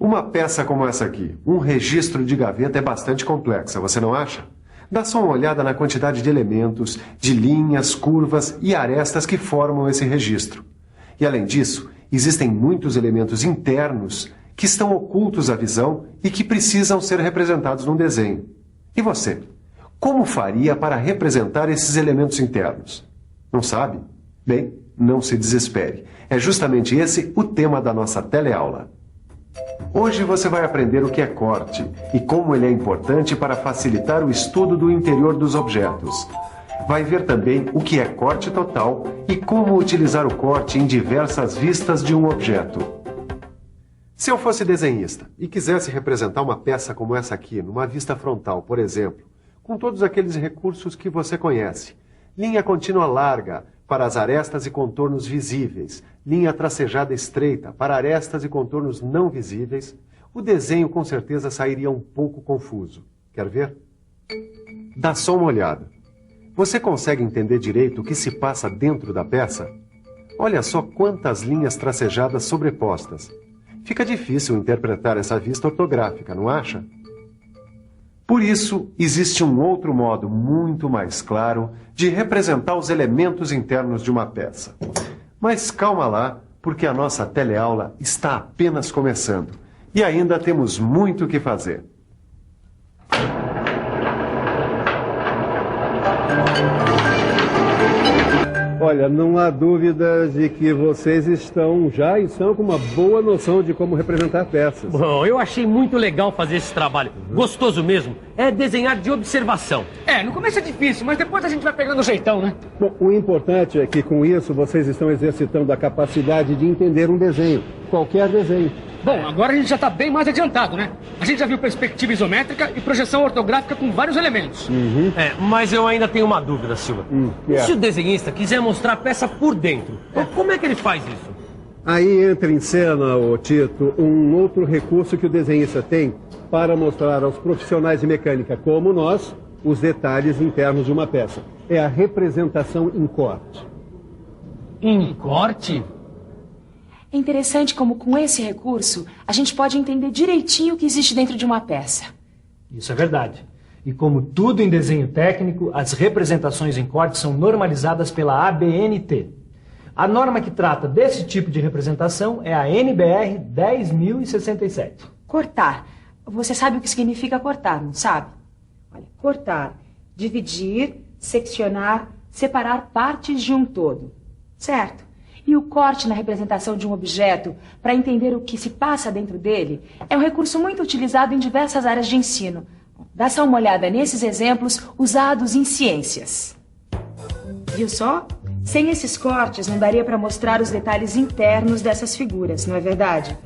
Uma peça como essa aqui, um registro de gaveta, é bastante complexa, você não acha? Dá só uma olhada na quantidade de elementos, de linhas, curvas e arestas que formam esse registro. E além disso, existem muitos elementos internos que estão ocultos à visão e que precisam ser representados num desenho. E você? Como faria para representar esses elementos internos? Não sabe? Bem, não se desespere. É justamente esse o tema da nossa teleaula. Hoje você vai aprender o que é corte e como ele é importante para facilitar o estudo do interior dos objetos. Vai ver também o que é corte total e como utilizar o corte em diversas vistas de um objeto. Se eu fosse desenhista e quisesse representar uma peça como essa aqui, numa vista frontal, por exemplo, com todos aqueles recursos que você conhece, linha contínua larga para as arestas e contornos visíveis, linha tracejada estreita para arestas e contornos não visíveis, o desenho com certeza sairia um pouco confuso. Quer ver? Dá só uma olhada. Você consegue entender direito o que se passa dentro da peça? Olha só quantas linhas tracejadas sobrepostas. Fica difícil interpretar essa vista ortográfica, não acha? Por isso, existe um outro modo muito mais claro de representar os elementos internos de uma peça. Mas calma lá, porque a nossa teleaula está apenas começando e ainda temos muito o que fazer. Olha, não há dúvidas de que vocês estão com uma boa noção de como representar peças. Bom, eu achei muito legal fazer esse trabalho. Gostoso mesmo. É desenhar de observação. No começo é difícil, mas depois a gente vai pegando o jeitão, né? Bom, o importante é que com isso vocês estão exercitando a capacidade de entender um desenho, qualquer desenho. Bom, agora a gente já está bem mais adiantado, né? A gente já viu perspectiva isométrica e projeção ortográfica com vários elementos. Mas eu ainda tenho uma dúvida, Silva. Se o desenhista quiser mostrar a peça por dentro, como é que ele faz isso? Aí entra em cena, ô Tito, um outro recurso que o desenhista tem para mostrar aos profissionais de mecânica, como nós, os detalhes internos de uma peça. É a representação em corte. Em corte? É interessante como com esse recurso a gente pode entender direitinho o que existe dentro de uma peça. Isso é verdade. E como tudo em desenho técnico, as representações em corte são normalizadas pela ABNT. A norma que trata desse tipo de representação é a NBR 10.067. Cortar. Você sabe o que significa cortar, não sabe? Olha, cortar, dividir, seccionar, separar partes de um todo. Certo? E o corte na representação de um objeto, para entender o que se passa dentro dele, é um recurso muito utilizado em diversas áreas de ensino. Dá só uma olhada nesses exemplos usados em ciências. Viu só? Sem esses cortes, não daria para mostrar os detalhes internos dessas figuras, não é verdade?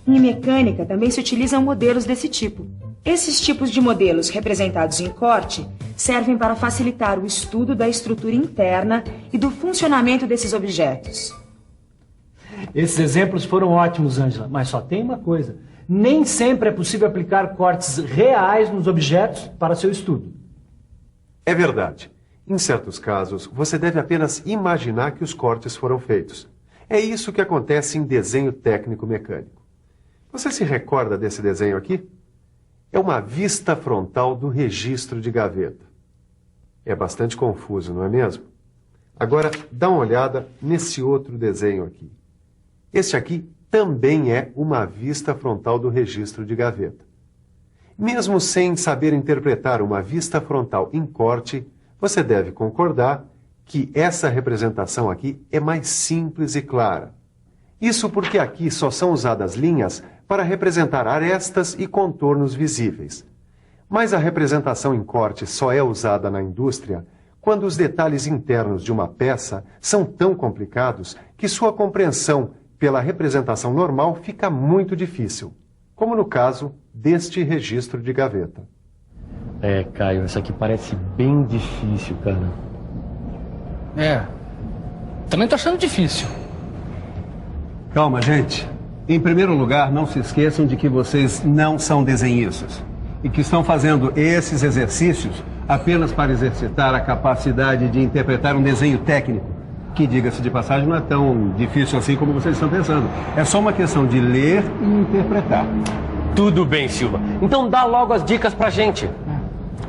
Em mecânica, também se utilizam modelos desse tipo. Esses tipos de modelos representados em corte servem para facilitar o estudo da estrutura interna e do funcionamento desses objetos. Esses exemplos foram ótimos, Ângela, mas só tem uma coisa. Nem sempre é possível aplicar cortes reais nos objetos para seu estudo. É verdade. Em certos casos, você deve apenas imaginar que os cortes foram feitos. É isso que acontece em desenho técnico mecânico. Você se recorda desse desenho aqui? É uma vista frontal do registro de gaveta. É bastante confuso, não é mesmo? Agora, dá uma olhada nesse outro desenho aqui. Este aqui também é uma vista frontal do registro de gaveta. Mesmo sem saber interpretar uma vista frontal em corte, você deve concordar que essa representação aqui é mais simples e clara. Isso porque aqui só são usadas linhas para representar arestas e contornos visíveis. Mas a representação em corte só é usada na indústria quando os detalhes internos de uma peça são tão complicados que sua compreensão pela representação normal fica muito difícil, como no caso deste registro de gaveta. Caio, essa aqui parece bem difícil, cara. Também tô achando difícil. Calma, gente. Em primeiro lugar, não se esqueçam de que vocês não são desenhistas e que estão fazendo esses exercícios apenas para exercitar a capacidade de interpretar um desenho técnico, que, diga-se de passagem, não é tão difícil assim como vocês estão pensando. É só uma questão de ler e interpretar. Tudo bem, Silva. Então dá logo as dicas pra gente.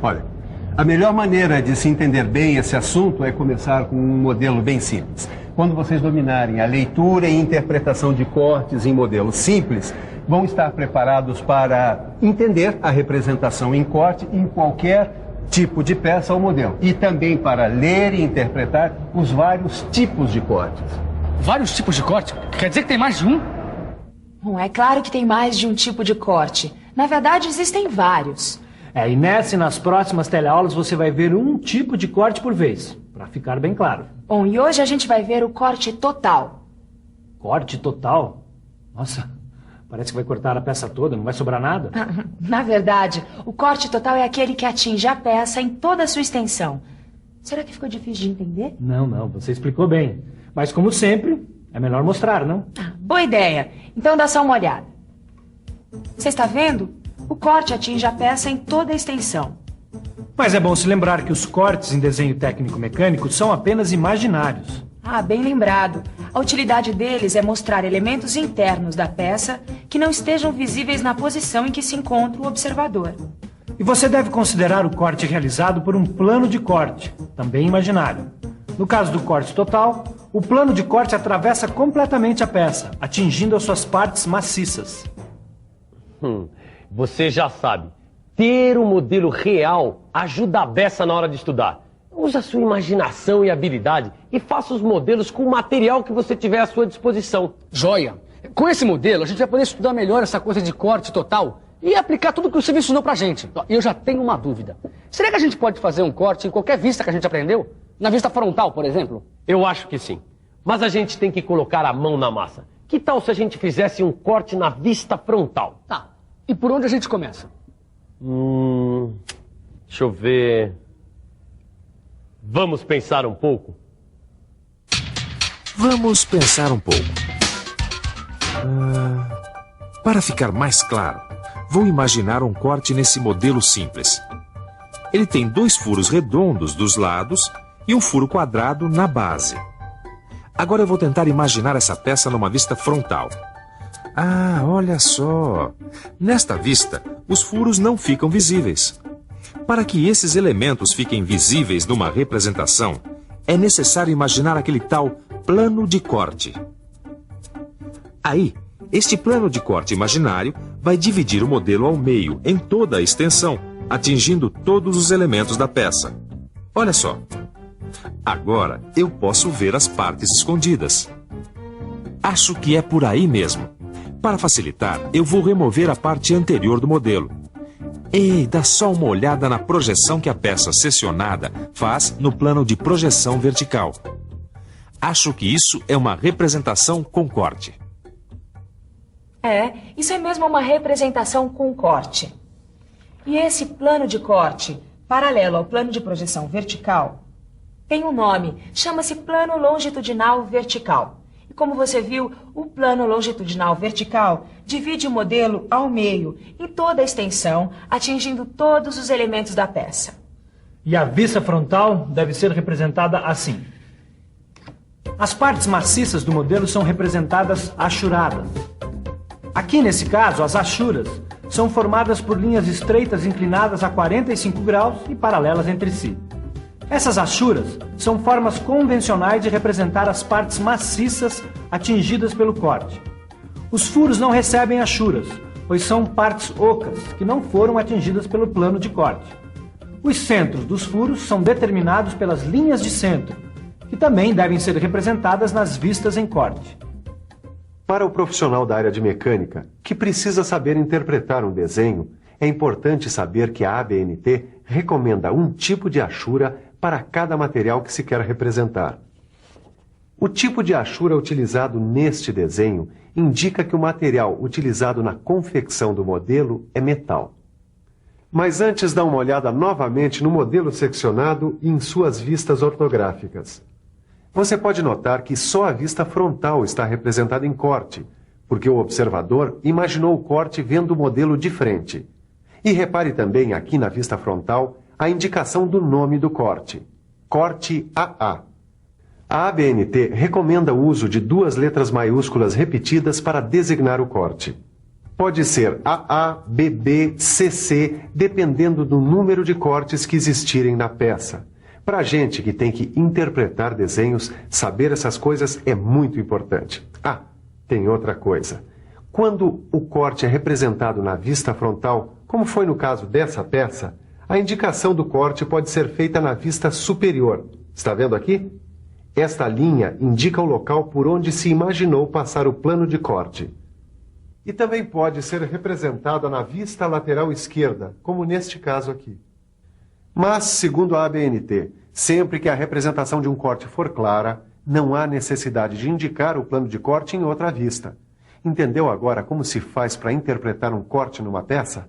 Olha, a melhor maneira de se entender bem esse assunto é começar com um modelo bem simples. Quando vocês dominarem a leitura e interpretação de cortes em modelos simples, vão estar preparados para entender a representação em corte em qualquer tipo de peça ou modelo. E também para ler e interpretar os vários tipos de cortes. Vários tipos de corte? Quer dizer que tem mais de um? Bom, é claro que tem mais de um tipo de corte. Na verdade, existem vários. E nessa e nas próximas teleaulas você vai ver um tipo de corte por vez, para ficar bem claro. Bom, e hoje a gente vai ver o corte total. Corte total? Nossa, parece que vai cortar a peça toda, não vai sobrar nada. Na verdade, o corte total é aquele que atinge a peça em toda a sua extensão. Será que ficou difícil de entender? Não, você explicou bem. Mas como sempre, é melhor mostrar, não? Boa ideia. Então dá só uma olhada. Você está vendo? O corte atinge a peça em toda a extensão. Mas é bom se lembrar que os cortes em desenho técnico-mecânico são apenas imaginários. Bem lembrado. A utilidade deles é mostrar elementos internos da peça que não estejam visíveis na posição em que se encontra o observador. E você deve considerar o corte realizado por um plano de corte, também imaginário. No caso do corte total, o plano de corte atravessa completamente a peça, atingindo as suas partes maciças. Você já sabe, ter um modelo real ajuda a beça na hora de estudar. Usa a sua imaginação e habilidade e faça os modelos com o material que você tiver à sua disposição. Joia! Com esse modelo, a gente vai poder estudar melhor essa coisa de corte total e aplicar tudo que o Silvio ensinou pra gente. E eu já tenho uma dúvida. Será que a gente pode fazer um corte em qualquer vista que a gente aprendeu? Na vista frontal, por exemplo? Eu acho que sim. Mas a gente tem que colocar a mão na massa. Que tal se a gente fizesse um corte na vista frontal? Tá. E por onde a gente começa? Deixa eu ver... Vamos pensar um pouco? Vamos pensar um pouco. Para ficar mais claro, vou imaginar um corte nesse modelo simples. Ele tem 2 furos redondos dos lados e um furo quadrado na base. Agora eu vou tentar imaginar essa peça numa vista frontal. Olha só! Nesta vista, os furos não ficam visíveis. Para que esses elementos fiquem visíveis numa representação, é necessário imaginar aquele tal plano de corte. Aí, este plano de corte imaginário vai dividir o modelo ao meio, em toda a extensão, atingindo todos os elementos da peça. Olha só. Agora eu posso ver as partes escondidas. Acho que é por aí mesmo. Para facilitar, eu vou remover a parte anterior do modelo. Ei, dá só uma olhada na projeção que a peça seccionada faz no plano de projeção vertical. Acho que isso é uma representação com corte. Isso é mesmo uma representação com corte. E esse plano de corte, paralelo ao plano de projeção vertical, tem um nome, chama-se plano longitudinal vertical. E como você viu, o plano longitudinal vertical divide o modelo ao meio, em toda a extensão, atingindo todos os elementos da peça. E a vista frontal deve ser representada assim. As partes maciças do modelo são representadas achuradas. Aqui, nesse caso, as achuras são formadas por linhas estreitas inclinadas a 45 graus e paralelas entre si. Essas achuras são formas convencionais de representar as partes maciças atingidas pelo corte. Os furos não recebem achuras, pois são partes ocas que não foram atingidas pelo plano de corte. Os centros dos furos são determinados pelas linhas de centro, que também devem ser representadas nas vistas em corte. Para o profissional da área de mecânica, que precisa saber interpretar um desenho, é importante saber que a ABNT recomenda um tipo de achura para cada material que se quer representar. O tipo de achura utilizado neste desenho indica que o material utilizado na confecção do modelo é metal. Mas antes dá uma olhada novamente no modelo seccionado e em suas vistas ortográficas. Você pode notar que só a vista frontal está representada em corte, porque o observador imaginou o corte vendo o modelo de frente. E repare também aqui na vista frontal a indicação do nome do corte, corte AA. A ABNT recomenda o uso de 2 letras maiúsculas repetidas para designar o corte. Pode ser AA, BB, CC, dependendo do número de cortes que existirem na peça. Para a gente que tem que interpretar desenhos, saber essas coisas é muito importante. Ah, tem outra coisa. Quando o corte é representado na vista frontal, como foi no caso dessa peça, a indicação do corte pode ser feita na vista superior. Está vendo aqui? Esta linha indica o local por onde se imaginou passar o plano de corte. E também pode ser representada na vista lateral esquerda, como neste caso aqui. Mas, segundo a ABNT, sempre que a representação de um corte for clara, não há necessidade de indicar o plano de corte em outra vista. Entendeu agora como se faz para interpretar um corte numa peça?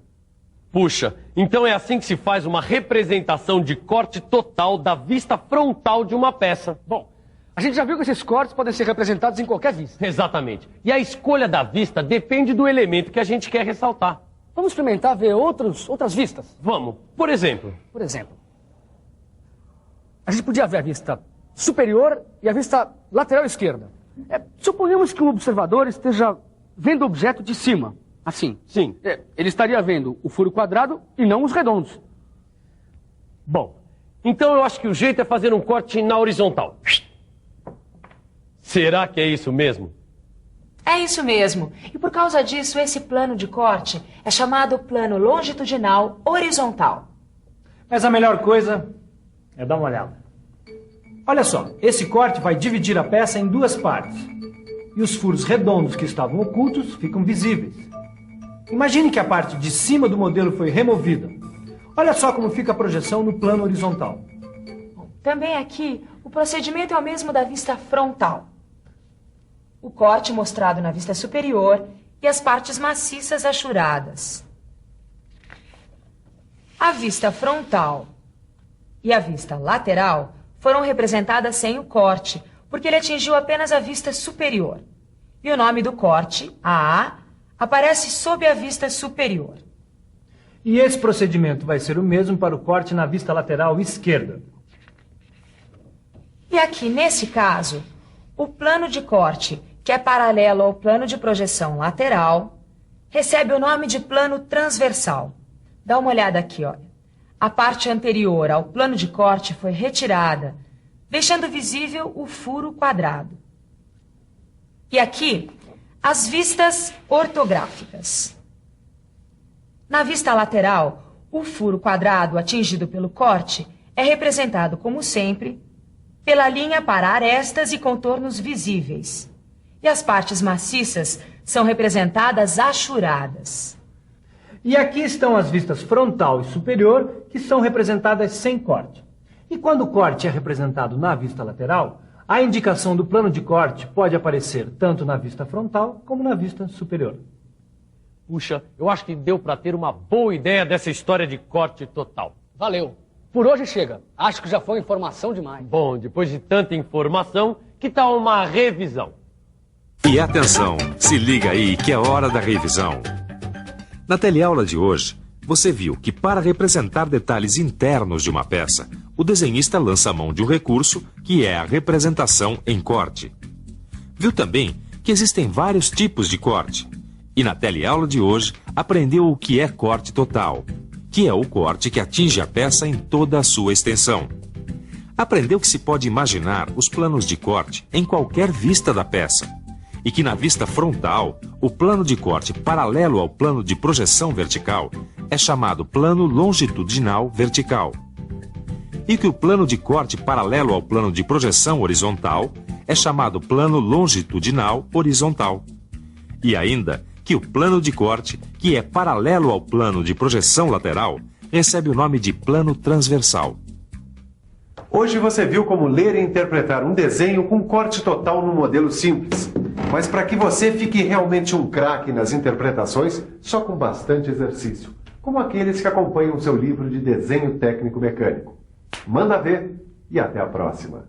Puxa, então é assim que se faz uma representação de corte total da vista frontal de uma peça. Bom, a gente já viu que esses cortes podem ser representados em qualquer vista. Exatamente. E a escolha da vista depende do elemento que a gente quer ressaltar. Vamos experimentar ver outras vistas? Vamos. Por exemplo, a gente podia ver a vista superior e a vista lateral esquerda. Suponhamos que um observador esteja vendo o objeto de cima, assim. Sim. Ele estaria vendo o furo quadrado e não os redondos. Bom, então eu acho que o jeito é fazer um corte na horizontal. Será que é isso mesmo? É isso mesmo. E por causa disso, esse plano de corte é chamado plano longitudinal horizontal. Mas a melhor coisa é dar uma olhada. Olha só, esse corte vai dividir a peça em duas partes. E os furos redondos que estavam ocultos ficam visíveis. Imagine que a parte de cima do modelo foi removida. Olha só como fica a projeção no plano horizontal. Também aqui, o procedimento é o mesmo da vista frontal. O corte mostrado na vista superior e as partes maciças achuradas. A vista frontal e a vista lateral foram representadas sem o corte, porque ele atingiu apenas a vista superior. E o nome do corte, AA, aparece sob a vista superior. E esse procedimento vai ser o mesmo para o corte na vista lateral esquerda. E aqui, nesse caso, o plano de corte, que é paralelo ao plano de projeção lateral, recebe o nome de plano transversal. Dá uma olhada aqui, olha. A parte anterior ao plano de corte foi retirada, deixando visível o furo quadrado. E aqui, as vistas ortográficas. Na vista lateral, o furo quadrado atingido pelo corte é representado, como sempre, pela linha para arestas e contornos visíveis. E as partes maciças são representadas achuradas. E aqui estão as vistas frontal e superior, que são representadas sem corte. E quando o corte é representado na vista lateral, a indicação do plano de corte pode aparecer tanto na vista frontal como na vista superior. Puxa, eu acho que deu para ter uma boa ideia dessa história de corte total. Valeu. Por hoje chega. Acho que já foi informação demais. Bom, depois de tanta informação, que tal uma revisão? E atenção, se liga aí que é hora da revisão. Na teleaula de hoje, você viu que para representar detalhes internos de uma peça, o desenhista lança a mão de um recurso que é a representação em corte. Viu também que existem vários tipos de corte. E na teleaula de hoje, aprendeu o que é corte total, que é o corte que atinge a peça em toda a sua extensão. Aprendeu que se pode imaginar os planos de corte em qualquer vista da peça, e que na vista frontal, o plano de corte paralelo ao plano de projeção vertical é chamado plano longitudinal vertical. E que o plano de corte paralelo ao plano de projeção horizontal é chamado plano longitudinal horizontal. E ainda que o plano de corte, que é paralelo ao plano de projeção lateral, recebe o nome de plano transversal. Hoje você viu como ler e interpretar um desenho com corte total num modelo simples. Mas para que você fique realmente um craque nas interpretações, só com bastante exercício, como aqueles que acompanham o seu livro de desenho técnico mecânico. Manda ver e até a próxima!